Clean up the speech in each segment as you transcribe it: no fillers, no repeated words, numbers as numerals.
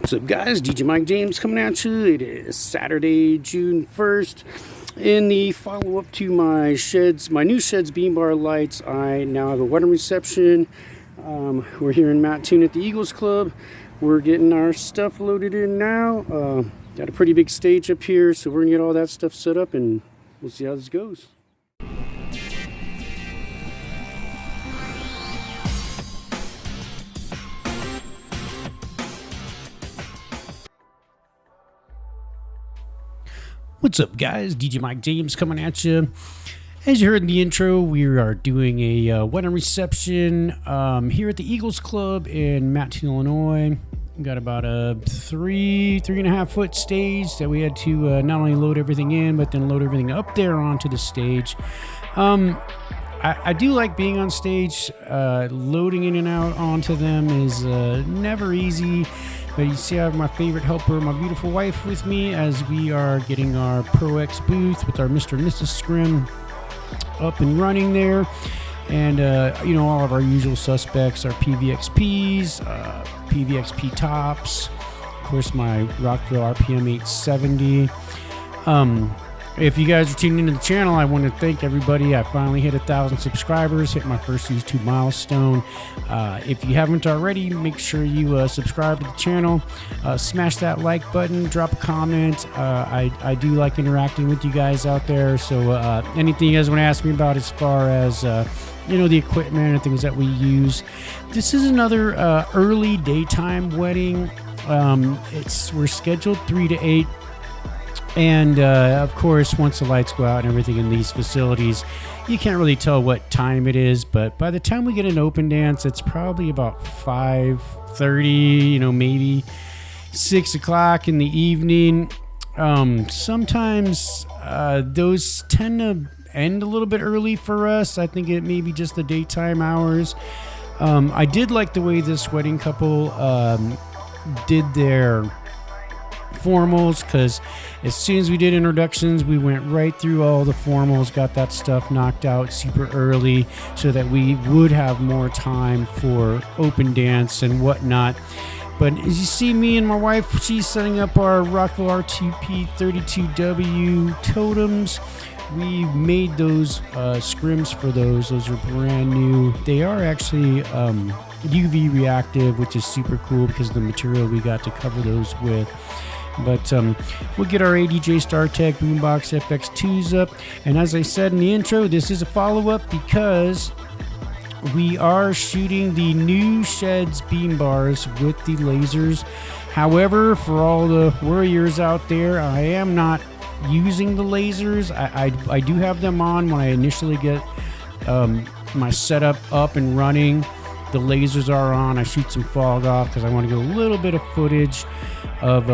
What's up, guys? DJ Mike James coming at you. It is Saturday, June 1st. In the follow-up to my Shehds, my new Shehds beam bar lights, I now have a wedding reception. We're here in Mattoon at the Eagles Club. We're getting our stuff loaded in now. Got a pretty big stage up here, so we're gonna get all that stuff set up and we'll see how this goes. What's up, guys? DJ Mike James coming at you. As you heard in the intro, we are doing a wedding reception here at the Eagles Club in Mattoon, Illinois. We got about a 3.5 foot stage that we had to not only load everything in, but then load everything up there onto the stage. I do like being on stage. Loading in and out onto them is never easy. But you see I have my favorite helper, my beautiful wife, with me as we are getting our Pro X booth with our Mr. and Mrs. Scrim up and running there. And, you know, all of our usual suspects, our PVXPs, PVXP tops, of course, my Rockville RPM 870. If you guys are tuning into the channel, I want to thank everybody. I finally hit 1,000 subscribers, hit my first YouTube milestone. If you haven't already, make sure you subscribe to the channel, smash that like button, drop a comment. I do like interacting with you guys out there. So anything you guys want to ask me about as far as you know, the equipment and things that we use. This is another early daytime wedding. We're scheduled 3 to 8. And of course, once the lights go out and everything in these facilities, you can't really tell what time it is. But by the time we get an open dance, it's probably about 5:30, you know, maybe 6 o'clock in the evening. Sometimes those tend to end a little bit early for us. I think it may be just the daytime hours. I did like the way this wedding couple did their formals, because as soon as we did introductions, we went right through all the formals, got that stuff knocked out super early so that we would have more time for open dance and whatnot. But as you see, me and my wife, she's setting up our Rockville R2P 32W totems. We made those scrims for those. Those are brand new. They are actually UV reactive, which is super cool because of the material we got to cover those with. But we'll get our ADJ StarTech Boombox FX2s up. And as I said in the intro, this is a follow-up because we are shooting the new Shehds beam bars with the lasers. However, for all the warriors out there, I am not using the lasers. I do have them on when I initially get my setup up and running. The lasers are on. I shoot some fog off because I want to get a little bit of footage of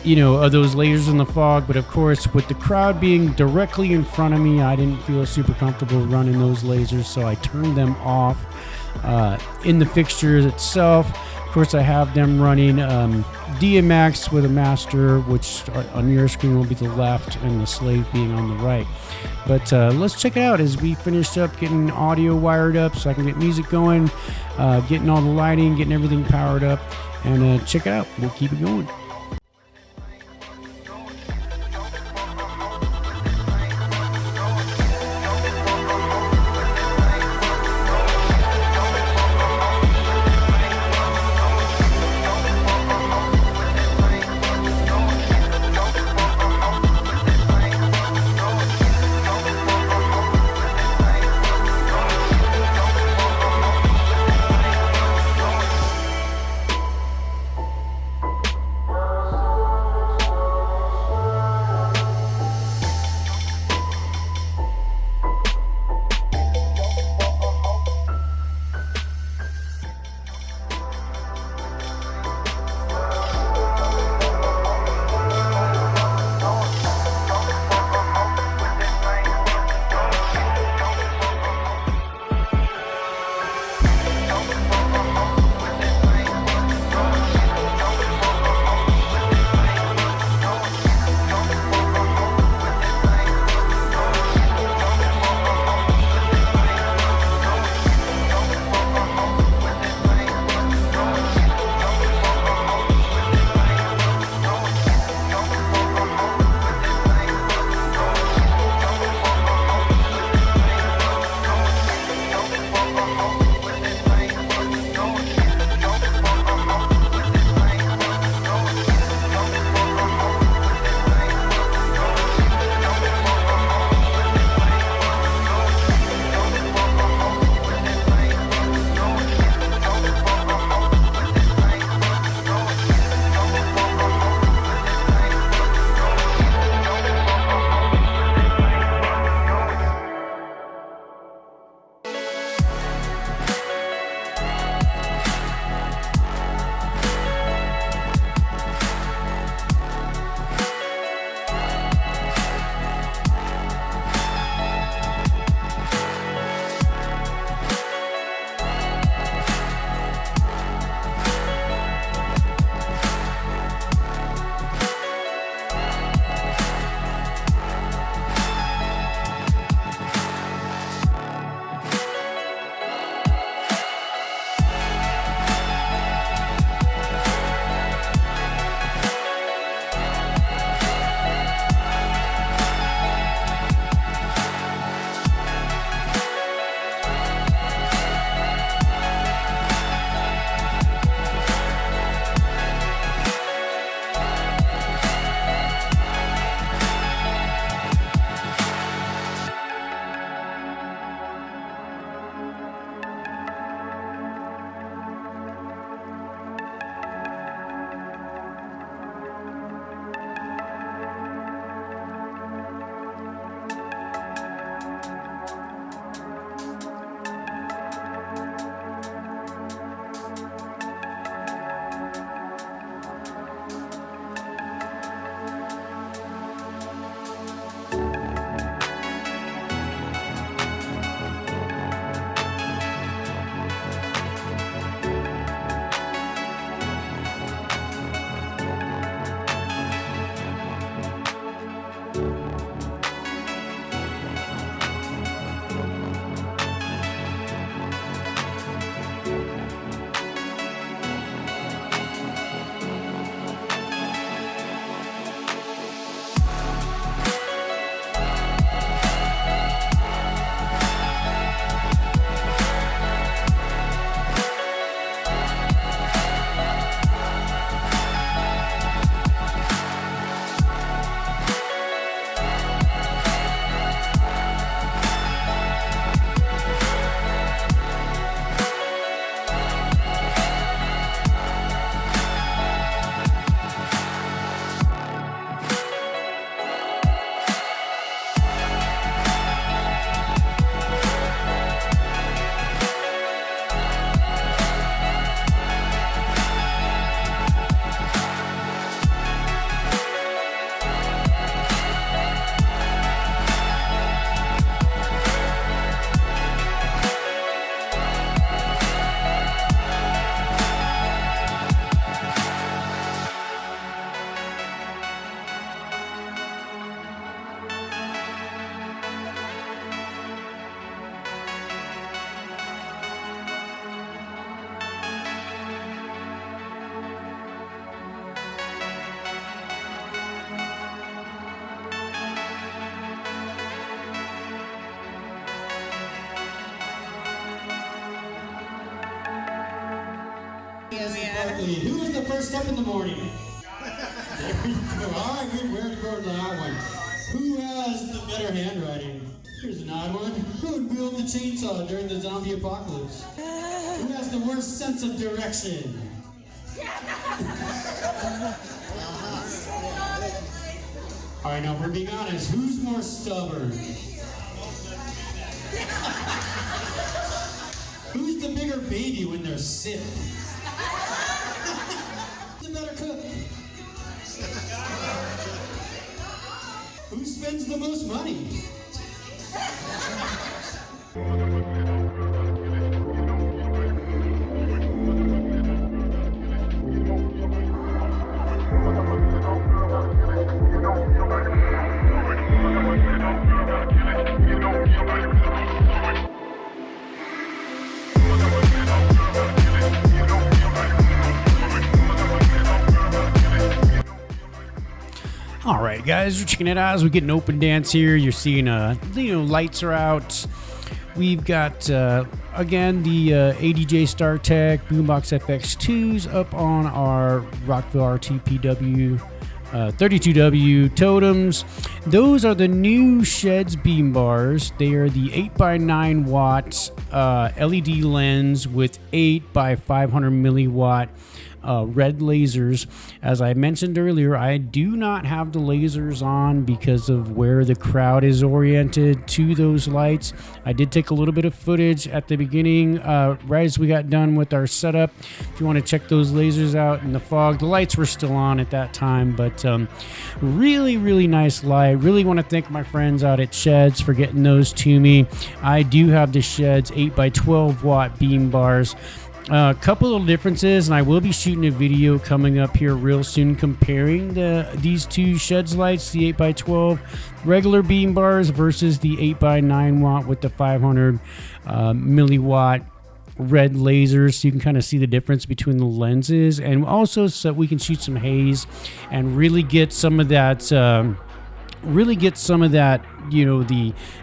you know, of those lasers in the fog. But of course, with the crowd being directly in front of me, I didn't feel super comfortable running those lasers, so I turned them off in the fixtures itself. Of course, I have them running DMX with a master, which on your screen will be the left and the slave being on the right. But let's check it out as we finish up getting audio wired up so I can get music going, getting all the lighting, getting everything powered up, and check it out. We'll keep it going. first up in the morning? There you go. All right, good. We're going to that one. Who has the better handwriting? Here's an odd one. Who would wield the chainsaw during the zombie apocalypse? Who has the worst sense of direction? All right, now if we're being honest, who's more stubborn? Who's the bigger baby when they're sick? Who's the better cook? Who spends the most money? All right, guys, you're checking it out as we get an open dance here. You're seeing, lights are out. We've got, again, the ADJ StarTech Boombox FX2s up on our Rockville RTPW 32W totems. Those are the new Shehds beam bars. They are the 8x9 watt LED lens with 8 by 500 milliwatt red lasers. As I mentioned earlier, I do not have the lasers on because of where the crowd is oriented to those lights. I did take a little bit of footage at the beginning right as we got done with our setup. If you want to check those lasers out in the fog, the lights were still on at that time, but really nice light. Really want to thank my friends out at Shehds for getting those to me. I do have the Shehds 8x12 watt beam bars. A couple of differences, and I will be shooting a video coming up here real soon comparing these two Shehds lights, the 8x12 regular beam bars versus the 8x9 watt with the 500 milliwatt red lasers, so you can kind of see the difference between the lenses, and also so we can shoot some haze and really get some of that, the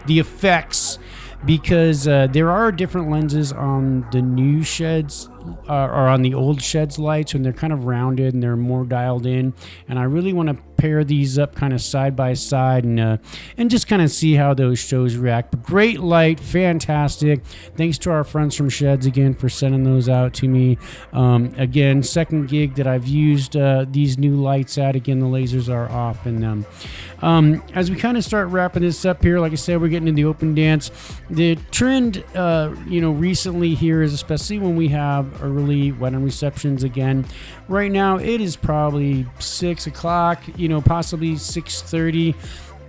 effects. Because there are different lenses on the new Shehds or on the old Shehds lights, and they're kind of rounded and they're more dialed in, and I really want to pair these up kind of side by side and just kind of see how those shows react. But great light, fantastic. Thanks to our friends from Shehds again for sending those out to me. Again, second gig that I've used these new lights at. Again, the lasers are off, and as we kind of start wrapping this up here, like I said, we're getting into the open dance. The trend, recently here is, especially when we have early wedding receptions again. Right now, it is probably 6 o'clock, possibly 6:30.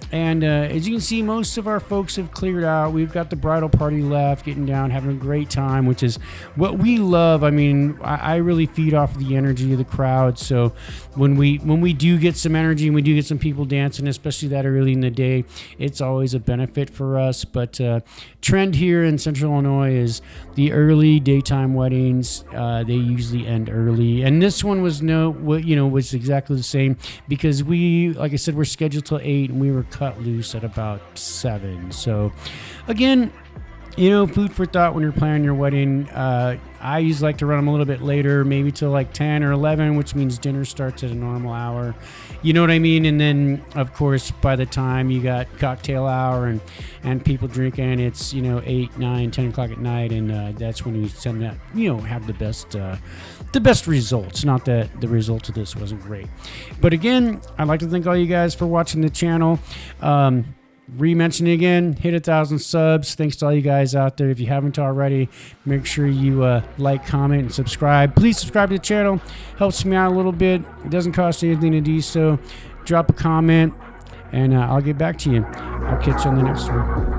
And as you can see, most of our folks have cleared out. We've got the bridal party left, getting down, having a great time, which is what we love. I mean, I really feed off of the energy of the crowd. So when we do get some energy and we do get some people dancing, especially that early in the day, it's always a benefit for us. But trend here in Central Illinois is the early daytime weddings. They usually end early, and this one was was exactly the same because we, like I said, we're scheduled till 8 and we were cut loose at about 7. So again, food for thought when you're planning your wedding. I usually like to run them a little bit later, maybe till like 10 or 11, which means dinner starts at a normal hour. You know what I mean? And then, of course, by the time you got cocktail hour and people drinking, it's, 8, 9, 10 o'clock at night, and that's when we send that, have the best results. Not that the result of this wasn't great. But again, I'd like to thank all you guys for watching the channel. Re-mention it again, hit 1,000 subs. Thanks to all you guys out there. If you haven't already, make sure you like, comment, and subscribe. Please subscribe to the channel. Helps me out a little bit. It doesn't cost anything to do so. Drop a comment, and I'll get back to you. I'll catch you on the next one.